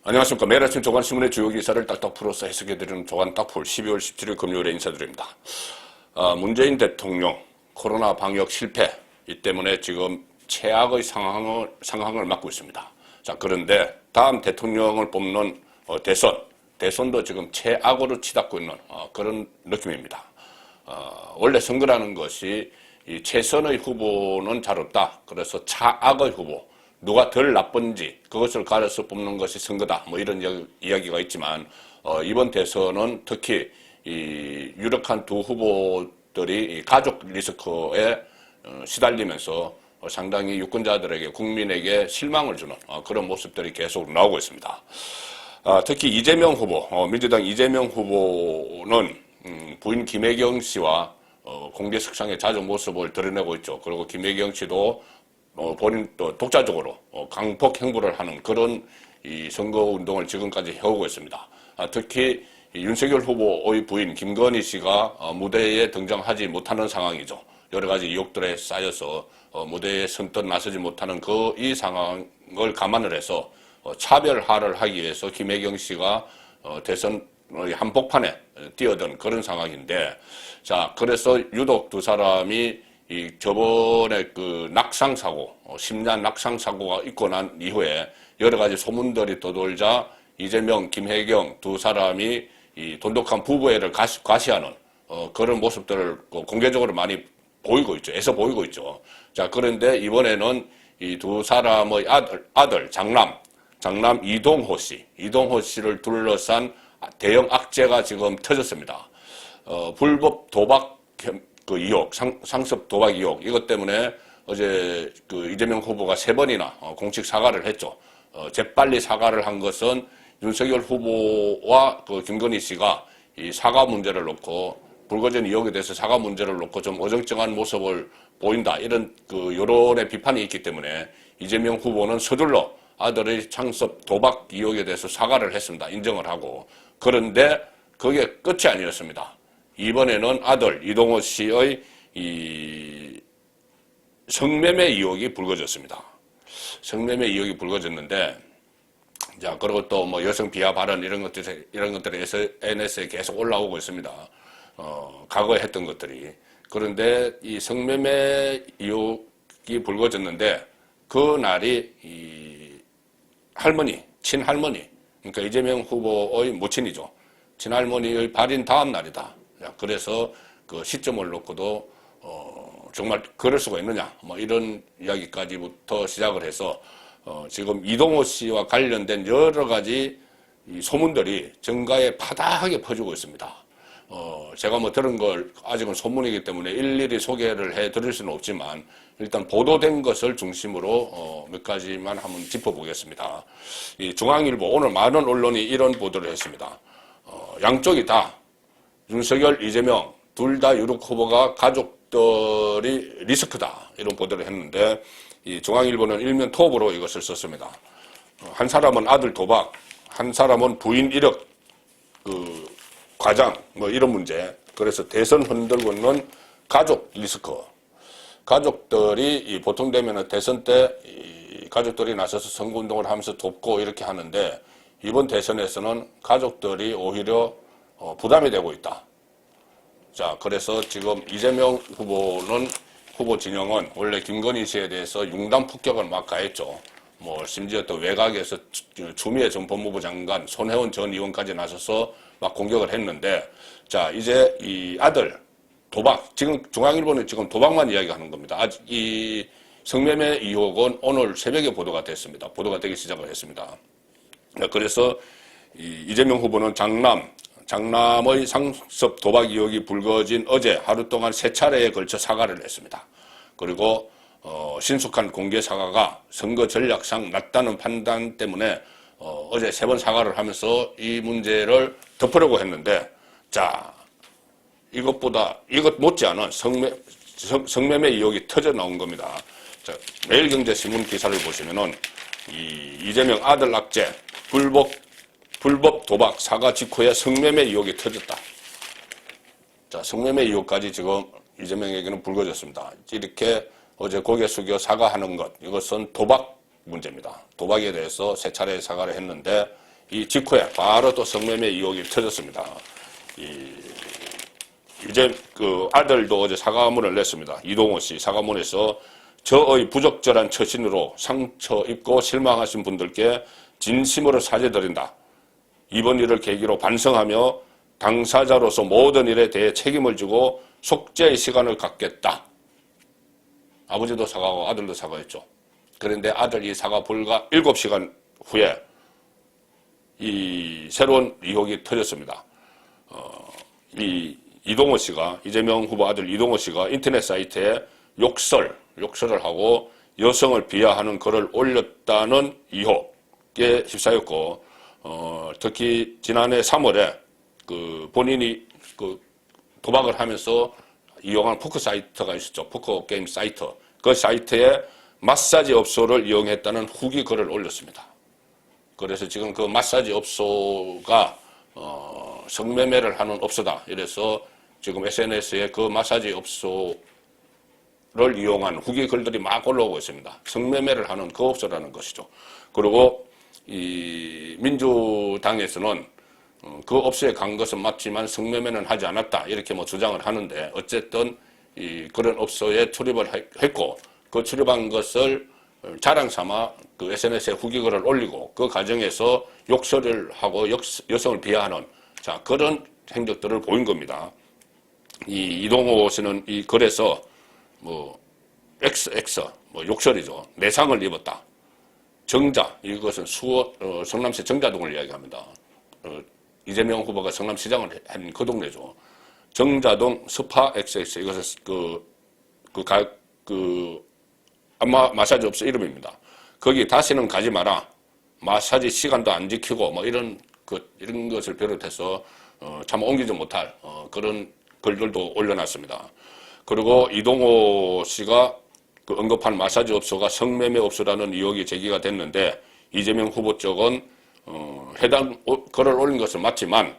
안녕하십니까. 매일 아침 조간신문의 주요 기사를 딱딱 풀어서 해석해드리는 조간딱풀 12월 17일 금요일에 인사드립니다. 문재인 대통령 코로나 방역 실패 이 때문에 지금 최악의 상황을 맞고 있습니다. 자, 그런데 다음 대통령을 뽑는 대선도 지금 최악으로 치닫고 있는 그런 느낌입니다. 원래 선거라는 것이 이 최선의 후보는 잘 없다. 그래서 차악의 후보, 누가 덜 나쁜지 그것을 가려서 뽑는 것이 선거다. 뭐 이런 이야기가 있지만 이번 대선은 특히 이 유력한 두 후보들이 가족 리스크에 시달리면서 상당히 유권자들에게 국민에게 실망을 주는 그런 모습들이 계속 나오고 있습니다. 특히 이재명 후보, 민주당 이재명 후보는 부인 김혜경 씨와 공개석상에 자주 모습을 드러내고 있죠. 그리고 김혜경 씨도 본인 또 독자적으로 강폭 행보를 하는 그런 이 선거 운동을 지금까지 해오고 있습니다. 특히 윤석열 후보의 부인 김건희 씨가 무대에 등장하지 못하는 상황이죠. 여러 가지 의혹들에 쌓여서 무대에 선뜻 나서지 못하는 이 상황을 감안을 해서 차별화를 하기 위해서 김혜경 씨가 대선의 한복판에 뛰어든 그런 상황인데, 자, 그래서 유독 두 사람이 저번에 그 낙상사고, 심야 낙상사고가 있고 난 이후에 여러 가지 소문들이 떠돌자 이재명, 김혜경 두 사람이 이 돈독한 부부애를 과시하는 그런 모습들을 공개적으로 많이 보이고 있죠. 애써 보이고 있죠. 자, 그런데 이번에는 이 두 사람의 아들, 장남 이동호 씨를 둘러싼 대형 악재가 지금 터졌습니다. 불법 도박 의혹, 상습 도박 의혹, 이것 때문에 어제 그 이재명 후보가 3번이나 공식 사과를 했죠. 재빨리 사과를 한 것은 윤석열 후보와 그 김건희 씨가 이 사과 문제를 놓고, 불거진 의혹에 대해서 사과 문제를 놓고 좀 어정쩡한 모습을 보인다, 이런 그 여론의 비판이 있기 때문에 이재명 후보는 서둘러 아들의 상습 도박 의혹에 대해서 사과를 했습니다. 인정을 하고. 그런데 그게 끝이 아니었습니다. 이번에는 아들 이동호 씨의 이 성매매 의혹이 불거졌습니다. 성매매 의혹이 불거졌는데, 자, 그리고 또 뭐 여성 비하 발언 이런 것들이 SNS에 계속 올라오고 있습니다. 과거에 했던 것들이. 그런데 이 성매매 의혹이 불거졌는데, 그 날이 이 친할머니, 그러니까 이재명 후보의 모친이죠. 친할머니의 발인 다음 날이다. 그래서 그 시점을 놓고도 정말 그럴 수가 있느냐, 뭐 이런 이야기까지부터 시작을 해서 지금 이동호 씨와 관련된 여러 가지 이 소문들이 정가에 파다하게 퍼지고 있습니다. 제가 뭐 들은 걸 아직은 소문이기 때문에 일일이 소개를 해 드릴 수는 없지만, 일단 보도된 것을 중심으로 몇 가지만 한번 짚어보겠습니다. 이 중앙일보, 오늘 많은 언론이 이런 보도를 했습니다. 양쪽이 다 윤석열, 이재명 둘 다 유력 후보가 가족들이 리스크다, 이런 보도를 했는데, 이 중앙일보는 일면 톱으로 이것을 썼습니다. 한 사람은 아들 도박, 한 사람은 부인 이력 과장, 뭐 이런 문제. 그래서 대선 흔들고 있는 가족 리스크. 가족들이 보통 되면은 대선 때 가족들이 나서서 선거운동을 하면서 돕고 이렇게 하는데, 이번 대선에서는 가족들이 오히려 부담이 되고 있다. 자, 그래서 지금 이재명 후보는, 후보 진영은 원래 김건희 씨에 대해서 융단 폭격을 막 가했죠. 뭐 심지어 또 외곽에서 추미애 전 법무부 장관, 손혜원 전 의원까지 나서서 막 공격을 했는데, 자, 이제 이 아들 도박, 지금 중앙일보는 지금 도박만 이야기하는 겁니다. 아직 이 성매매 의혹은 오늘 새벽에 보도가 됐습니다. 보도가 되기 시작을 했습니다. 그래서 이재명 후보는 장남의 상습 도박 의혹이 불거진 어제 하루 동안 3차례에 걸쳐 사과를 했습니다. 그리고 신속한 공개 사과가 선거 전략상 낫다는 판단 때문에 어제 3번 사과를 하면서 이 문제를 덮으려고 했는데, 자, 이것 못지않은 성매매 의혹이 터져 나온 겁니다. 자, 매일경제신문 기사를 보시면은 이재명 아들 악재, 불법 도박 사과 직후에 성매매 의혹이 터졌다. 자, 성매매 의혹까지 지금 이재명에게는 불거졌습니다. 이렇게 어제 고개 숙여 사과하는 것, 이것은 도박 문제입니다. 도박에 대해서 3차례 사과를 했는데, 이 직후에 바로 또 성매매 의혹이 터졌습니다. 이제 그 아들도 어제 사과문을 냈습니다. 이동호 씨 사과문에서 저의 부적절한 처신으로 상처 입고 실망하신 분들께 진심으로 사죄드린다. 이번 일을 계기로 반성하며 당사자로서 모든 일에 대해 책임을 지고 속죄의 시간을 갖겠다. 아버지도 사과하고 아들도 사과했죠. 그런데 아들이 사과 불과 7시간 후에 이 새로운 의혹이 터졌습니다. 이동호 씨가, 이재명 후보 아들 이동호 씨가 인터넷 사이트에 욕설을 하고 여성을 비하하는 글을 올렸다는 의혹에 휩싸였고, 특히 지난해 3월에 그 본인이 그 도박을 하면서 이용한 포커 사이트가 있었죠. 포커 게임 사이트. 그 사이트에 마사지 업소를 이용했다는 후기 글을 올렸습니다. 그래서 지금 그 마사지 업소가 성매매를 하는 업소다. 이래서 지금 SNS에 그 마사지 업소를 이용한 후기 글들이 막 올라오고 있습니다. 성매매를 하는 그 업소라는 것이죠. 그리고 이 민주당에서는 그 업소에 간 것은 맞지만 성매매는 하지 않았다. 이렇게 뭐 주장을 하는데 어쨌든 그런 업소에 출입을 했고 그 출입한 것을 자랑 삼아 그 SNS에 후기글을 올리고 그 과정에서 욕설을 하고 여성을 비하하는 자 그런 행적들을 보인 겁니다. 이동호 씨는 이 글에서 뭐 XX 뭐 욕설이죠. 내상을 입었다. 정자 이것은 성남시 정자동을 이야기합니다. 이재명 후보가 성남시장을 한 그 동네죠. 정자동 스파 XX 이것은 아마 마사지 업소 이름입니다. 거기 다시는 가지 마라. 마사지 시간도 안 지키고 뭐 이런 것을 비롯해서 참 옮기지 못할 그런 글들도 올려놨습니다. 그리고 이동호 씨가 그 언급한 마사지 업소가 성매매 업소라는 의혹이 제기가 됐는데 이재명 후보 쪽은 해당 글을 올린 것은 맞지만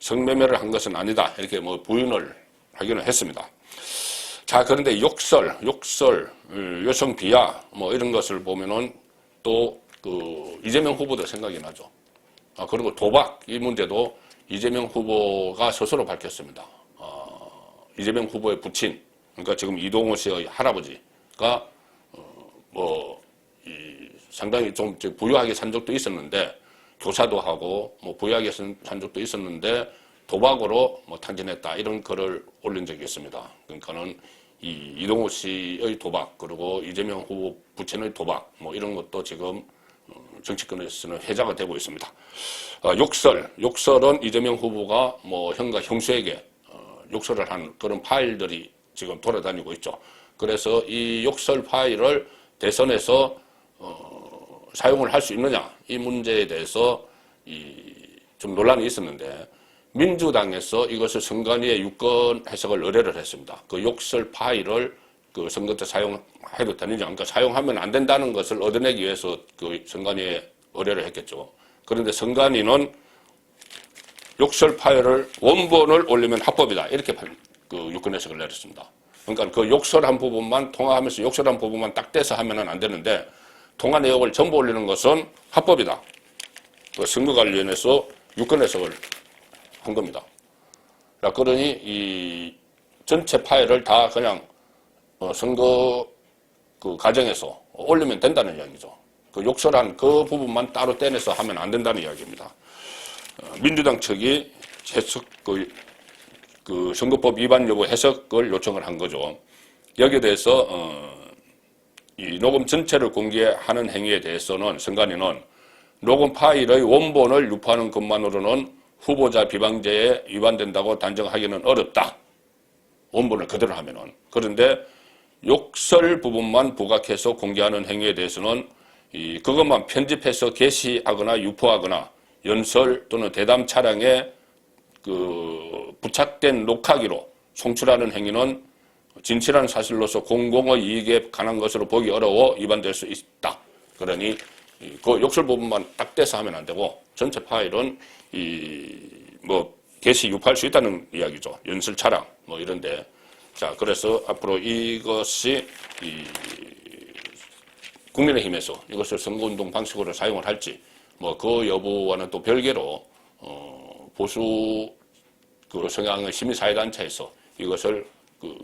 성매매를 한 것은 아니다. 이렇게 뭐 부인을 하기는 했습니다. 자, 그런데 욕설, 여성 비하, 뭐 이런 것을 보면은 또 이재명 후보도 생각이 나죠. 그리고 도박, 이 문제도 이재명 후보가 스스로 밝혔습니다. 이재명 후보의 부친, 그러니까 지금 이동호 씨의 할아버지가, 상당히 좀 부유하게 산 적도 있었는데, 교사도 하고, 뭐 부유하게 산 적도 있었는데, 도박으로 뭐 탕진했다. 이런 글을 올린 적이 있습니다. 그러니까는 이동호 씨의 도박, 그리고 이재명 후보 부친의 도박, 뭐 이런 것도 지금 정치권에서는 회자가 되고 있습니다. 욕설은 이재명 후보가 뭐 형과 형수에게 욕설을 한 그런 파일들이 지금 돌아다니고 있죠. 그래서 이 욕설 파일을 대선에서 사용을 할 수 있느냐, 이 문제에 대해서 좀 논란이 있었는데, 민주당에서 이것을 선관위에 유권 해석을 의뢰를 했습니다. 그 욕설 파일을 그 선거 때 사용해도 되느냐, 그러니까 사용하면 안 된다는 것을 얻어내기 위해서 그 선관위에 의뢰를 했겠죠. 그런데 선관위는 욕설 파일을 원본을 올리면 합법이다. 이렇게 그 유권 해석을 내렸습니다. 그러니까 그 욕설한 부분만 통화하면서 욕설한 부분만 딱 떼서 하면은 안 되는데 통화 내역을 전부 올리는 것은 합법이다. 그 선거관리위원회에서 유권 해석을 한 겁니다. 그러니 이 전체 파일을 다 그냥 선거 그 과정에서 올리면 된다는 이야기죠. 그 욕설한 그 부분만 따로 떼내서 하면 안 된다는 이야기입니다. 민주당 측이 해석 그 선거법 위반 여부 해석을 요청을 한 거죠. 여기에 대해서 이 녹음 전체를 공개하는 행위에 대해서는 선관위는 녹음 파일의 원본을 유포하는 것만으로는 후보자 비방죄에 위반된다고 단정하기는 어렵다. 원본을 그대로 하면은. 그런데 욕설 부분만 부각해서 공개하는 행위에 대해서는 그것만 편집해서 게시하거나 유포하거나 연설 또는 대담 차량에 부착된 녹화기로 송출하는 행위는 진실한 사실로서 공공의 이익에 관한 것으로 보기 어려워 위반될 수 있다. 그러니 그 욕설 부분만 딱 떼서 하면 안 되고 전체 파일은 게시 유포할 수 있다는 이야기죠. 연설 차량 뭐 이런데. 자, 그래서 앞으로 이것이 국민의힘에서 이것을 선거운동 방식으로 사용을 할지 뭐 그 여부와는 또 별개로 보수 그 성향의 시민사회단체에서 이것을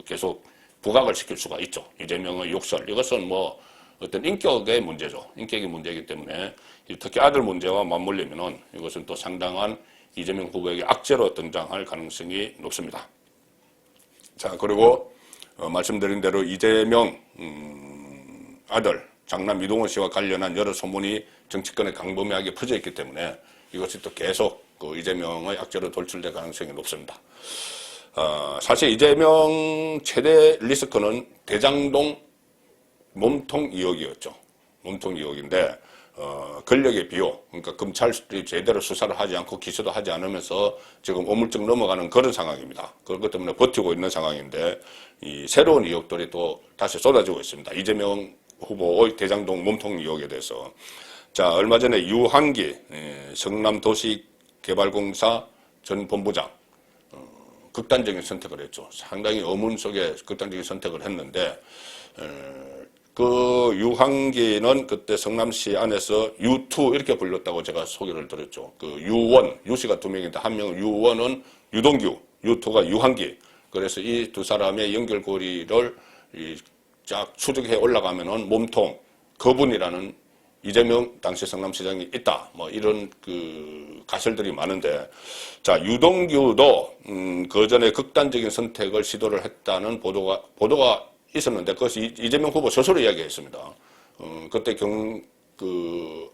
계속 부각을 시킬 수가 있죠. 이재명의 욕설. 이것은 뭐 어떤 인격의 문제죠. 인격의 문제이기 때문에 특히 아들 문제와 맞물리면은 이것은 또 상당한 이재명 후보에게 악재로 등장할 가능성이 높습니다. 자, 그리고 말씀드린 대로 이재명 아들 장남 이동호 씨와 관련한 여러 소문이 정치권에 광범위하게 퍼져 있기 때문에 이것이 또 계속 이재명의 악재로 돌출될 가능성이 높습니다. 사실 이재명 최대 리스크는 대장동 몸통 의혹이었죠. 몸통 의혹인데 권력의 비호, 그러니까 검찰이 제대로 수사를 하지 않고 기소도 하지 않으면서 지금 오물쩍 넘어가는 그런 상황입니다. 그렇기 때문에 버티고 있는 상황인데 이 새로운 의혹들이 또 다시 쏟아지고 있습니다. 이재명 후보의 대장동 몸통 의혹에 대해서. 자, 얼마 전에 유한기 성남도시개발공사 전 본부장 극단적인 선택을 했죠. 상당히 어문 속에 극단적인 선택을 했는데 그 유한기는 그때 성남시 안에서 U2 이렇게 불렸다고 제가 소개를 드렸죠. 그 유원, 유씨가 두 명인데 한 명은 유원은 유동규, U2가 유한기. 그래서 이 두 사람의 연결고리를 쫙 추적해 올라가면은 몸통, 거분이라는 이재명 당시 성남시장이 있다. 뭐 이런 그 가설들이 많은데, 자, 유동규도 그 전에 극단적인 선택을 시도를 했다는 보도가 있었는데 그것이 이재명 후보 스스로 이야기했습니다. 그때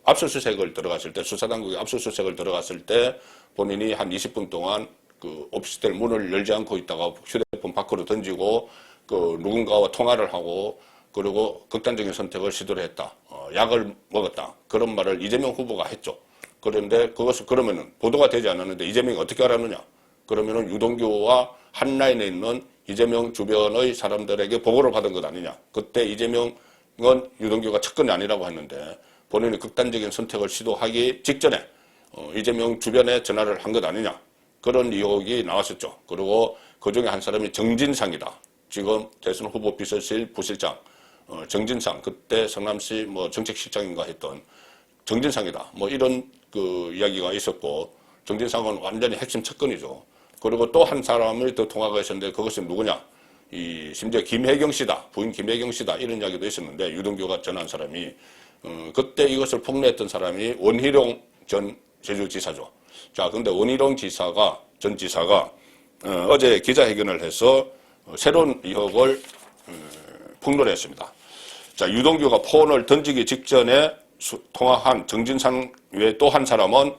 압수수색을 들어갔을 때, 수사당국이 압수수색을 들어갔을 때 본인이 한 20분 동안 그 오피스텔 문을 열지 않고 있다가 휴대폰 밖으로 던지고 누군가와 통화를 하고 그리고 극단적인 선택을 시도를 했다. 약을 먹었다. 그런 말을 이재명 후보가 했죠. 그런데 그것을 그러면은 보도가 되지 않았는데 이재명이 어떻게 알았느냐? 그러면은 유동규와 한 라인에 있는 이재명 주변의 사람들에게 보고를 받은 것 아니냐. 그때 이재명은 유동규가 측근이 아니라고 했는데 본인이 극단적인 선택을 시도하기 직전에 이재명 주변에 전화를 한 것 아니냐. 그런 의혹이 나왔었죠. 그리고 그중에 한 사람이 정진상이다. 지금 대선 후보 비서실 부실장 정진상, 그때 성남시 뭐 정책실장인가 했던 정진상이다. 뭐 이런 그 이야기가 있었고, 정진상은 완전히 핵심 측근이죠. 그리고 또 한 사람을 더 통화가 있었는데 그것은 누구냐? 심지어 김혜경 씨다. 부인 김혜경 씨다. 이런 이야기도 있었는데 유동규가 전화한 사람이 그때 이것을 폭로했던 사람이 원희룡 전 제주지사죠. 자, 근데 원희룡 전 지사가 어제 기자회견을 해서 새로운 의혹을 폭로를 했습니다. 자, 유동규가 폰을 던지기 직전에 통화한 정진상 외에 또 한 사람은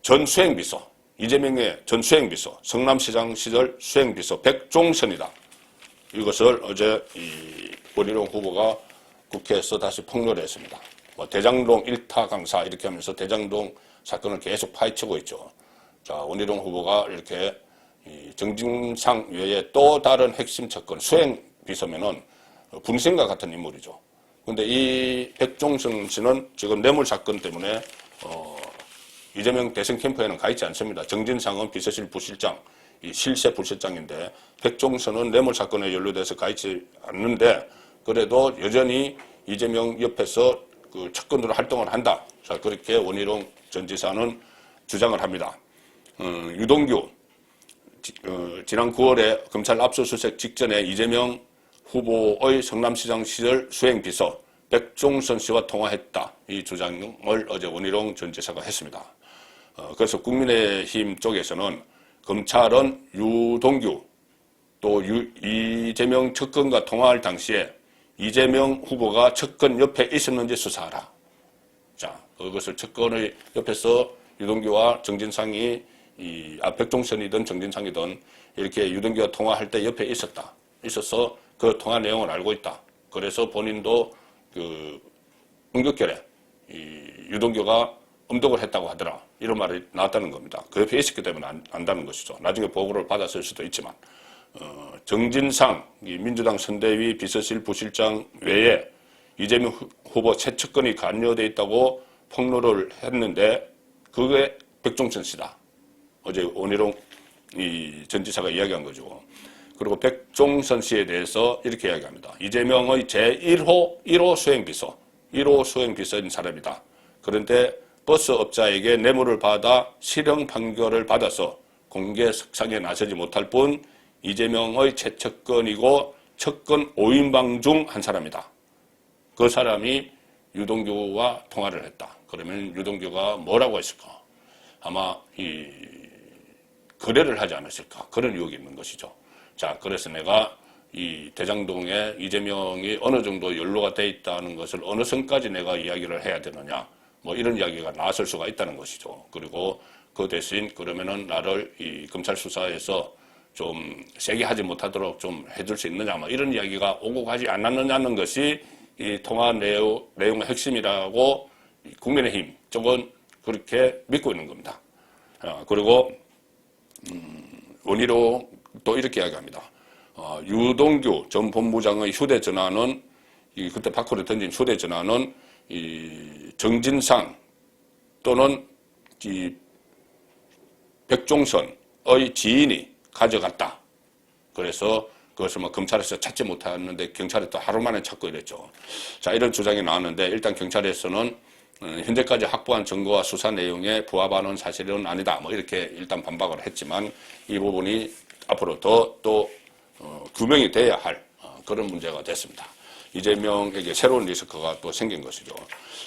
전 수행비서, 이재명의 전 수행비서, 성남시장 시절 수행비서 백종선이다. 이것을 어제 원희룡 후보가 국회에서 다시 폭로를 했습니다. 대장동 1타 강사 이렇게 하면서 대장동 사건을 계속 파헤치고 있죠. 자, 원희룡 후보가 이렇게 정진상 외에 또 다른 핵심 측근 수행비서면은 분신과 같은 인물이죠. 근데 이 백종선 씨는 지금 뇌물 사건 때문에 이재명 대선 캠프에는 가 있지 않습니다. 정진상은 비서실 부실장, 실세 부실장인데 백종선은 뇌물 사건에 연루돼서 가 있지 않는데 그래도 여전히 이재명 옆에서 그 측근으로 활동을 한다. 자, 그렇게 원희룡 전 지사는 주장을 합니다. 유동규 지난 9월에 검찰 압수수색 직전에 이재명 후보의 성남시장 시절 수행비서 백종선 씨와 통화했다. 이 주장을 어제 원희룡 전 지사가 했습니다. 그래서 국민의힘 쪽에서는 검찰은 유동규 또 이재명 측근과 통화할 당시에 이재명 후보가 측근 옆에 있었는지 수사하라. 자, 그것을 측근의 옆에서 유동규와 정진상이 백종선이든 정진상이든 이렇게 유동규와 통화할 때 옆에 있어서 그 통화 내용을 알고 있다. 그래서 본인도 그 응급결에 유동규가 음독을 했다고 하더라. 이런 말이 나왔다는 겁니다. 그 옆에 있었기 때문에 안다는 것이죠. 나중에 보고를 받았을 수도 있지만 정진상 민주당 선대위 비서실 부실장 외에 이재명 후보 최측근이 관여되어 있다고 폭로를 했는데 그게 백종선 씨다. 어제 원희룡 전 지사가 이야기한 거죠. 그리고 백종선 씨에 대해서 이렇게 이야기합니다. 이재명의 제1호 수행비서, 1호 수행비서인 사람이다. 그런데 버스업자에게 뇌물을 받아 실형 판결을 받아서 공개 석상에 나서지 못할 뿐 이재명의 최측근이고 측근 5인방 중 한 사람이다. 그 사람이 유동규와 통화를 했다. 그러면 유동규가 뭐라고 했을까? 아마 거래를 하지 않았을까? 그런 의혹이 있는 것이죠. 자, 그래서 내가 이 대장동에 이재명이 어느 정도 연루가 돼 있다는 것을 어느 선까지 내가 이야기를 해야 되느냐? 뭐 이런 이야기가 나왔을 수가 있다는 것이죠. 그리고 그 대신 그러면은 나를 이 검찰 수사에서 좀 세게 하지 못하도록 좀 해줄 수 있느냐? 뭐 이런 이야기가 오고 가지 않았느냐는 것이 이 통화 내용의 핵심이라고 국민의힘 쪽은 그렇게 믿고 있는 겁니다. 그리고 원희로 또 이렇게 이야기합니다. 유동규 전 본부장의 휴대전화는 그때 밖으로 던진 휴대전화는 이 정진상 또는 이 백종선의 지인이 가져갔다. 그래서 그것을 뭐 검찰에서 찾지 못했는데 경찰이 또 하루 만에 찾고 이랬죠. 자, 이런 주장이 나왔는데 일단 경찰에서는 현재까지 확보한 증거와 수사 내용에 부합하는 사실은 아니다. 뭐 이렇게 일단 반박을 했지만 이 부분이 앞으로 또 규명이 돼야 할 그런 문제가 됐습니다. 이재명에게 새로운 리스크가 또 생긴 것이죠.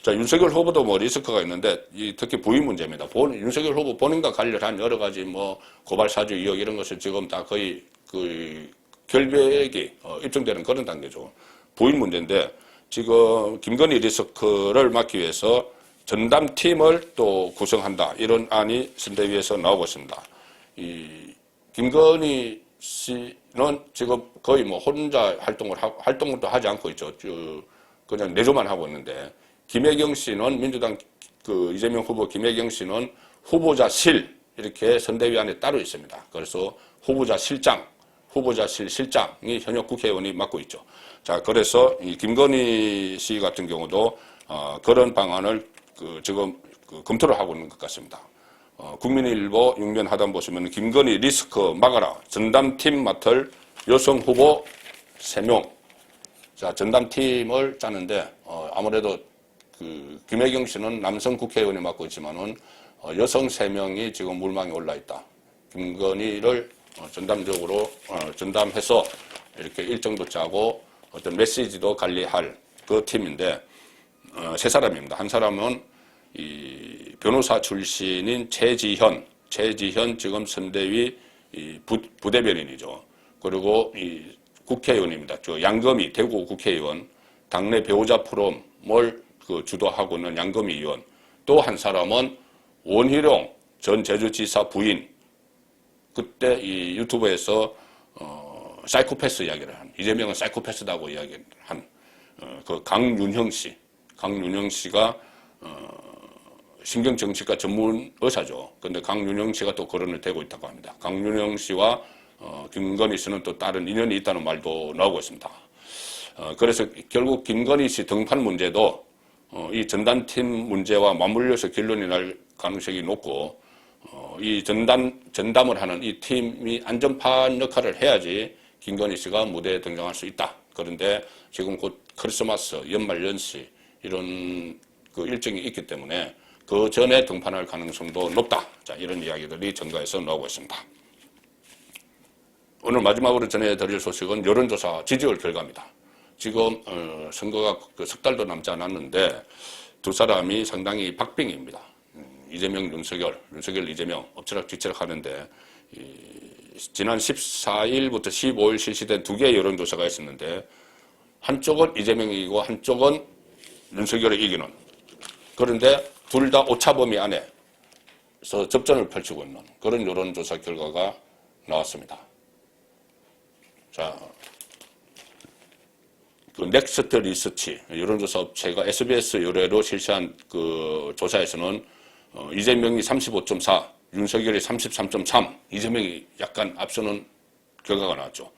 자, 윤석열 후보도 뭐 리스크가 있는데 특히 부인 문제입니다. 윤석열 후보 본인과 관련한 여러 가지 뭐 고발 사주 의혹 이런 것을 지금 다 거의 결백이 입증되는 그런 단계죠. 부인 문제인데 지금 김건희 리스크를 막기 위해서 전담팀을 또 구성한다. 이런 안이 선대위에서 나오고 있습니다. 이 김건희 씨는 지금 거의 뭐 혼자 활동도 하지 않고 있죠. 그냥 내조만 하고 있는데 김혜경 씨는 민주당 이재명 후보 김혜경 씨는 후보자실 이렇게 선대위 안에 따로 있습니다. 그래서 후보자실장이 현역 국회의원이 맡고 있죠. 자, 그래서 이 김건희 씨 같은 경우도 그런 방안을 지금 검토를 하고 있는 것 같습니다. 국민일보 6면 하단 보시면 김건희 리스크 막아라. 전담팀 맡을 여성 후보 3명. 자, 전담팀을 짜는데 아무래도 김혜경 씨는 남성 국회의원이 맡고 있지만은 여성 3명이 지금 물망에 올라 있다. 김건희를 전담적으로 전담해서 이렇게 일정도 짜고 어떤 메시지도 관리할 그 팀인데 3사람입니다. 한 사람은 이 변호사 출신인 최지현 지금 선대위 부대변인이죠. 그리고 이 국회의원입니다. 양금희 대구 국회의원, 당내 배우자 포럼을 주도하고 있는 양금희 의원. 또 한 사람은 원희룡 전 제주지사 부인. 그때 이 유튜브에서 사이코패스 이야기를 한 이재명은 사이코패스다고 이야기를 한 그 강윤형 씨가 신경정신과 전문 의사죠. 그런데 강윤형 씨가 또 거론을 되고 있다고 합니다. 강윤형 씨와 김건희 씨는 또 다른 인연이 있다는 말도 나오고 있습니다. 그래서 결국 김건희 씨 등판 문제도 이 전담팀 문제와 맞물려서 결론이 날 가능성이 높고 이 전담을 하는 이 팀이 안전판 역할을 해야지 김건희 씨가 무대에 등장할 수 있다. 그런데 지금 곧 크리스마스, 연말연시 이런 그 일정이 있기 때문에 그 전에 등판할 가능성도 높다. 자, 이런 이야기들이 전가에서 나오고 있습니다. 오늘 마지막으로 전해드릴 소식은 여론조사 지지율 결과입니다. 지금 선거가 석 달도 남지 않았는데 두 사람이 상당히 박빙입니다. 이재명, 윤석열, 이재명 엎치락뒤치락 하는데 지난 14일부터 15일 실시된 2개의 여론조사가 있었는데 한쪽은 이재명이 이기고 한쪽은 윤석열이 이기는 그런데 둘 다 오차 범위 안에서 접전을 펼치고 있는 그런 여론조사 결과가 나왔습니다. 자, 그 넥스트 리서치 여론조사 업체가 SBS 의뢰로 실시한 그 조사에서는 이재명이 35.4, 윤석열이 33.3, 이재명이 약간 앞서는 결과가 나왔죠.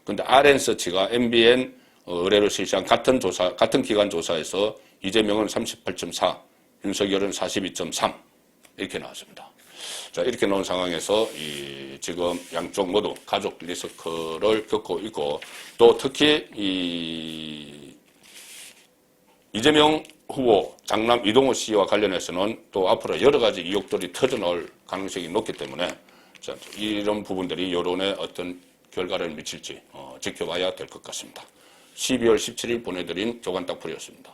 그런데 RN서치가 MBN 의뢰로 실시한 같은 기간 조사에서 이재명은 38.4, 윤석열은 42.3 이렇게 나왔습니다. 자, 이렇게 나온 상황에서 지금 양쪽 모두 가족 리스크를 겪고 있고 또 특히 이재명 후보, 장남 이동호 씨와 관련해서는 또 앞으로 여러 가지 의혹들이 터져나올 가능성이 높기 때문에 이런 부분들이 여론에 어떤 결과를 미칠지 지켜봐야 될 것 같습니다. 12월 17일 보내드린 조간딱풀이었습니다.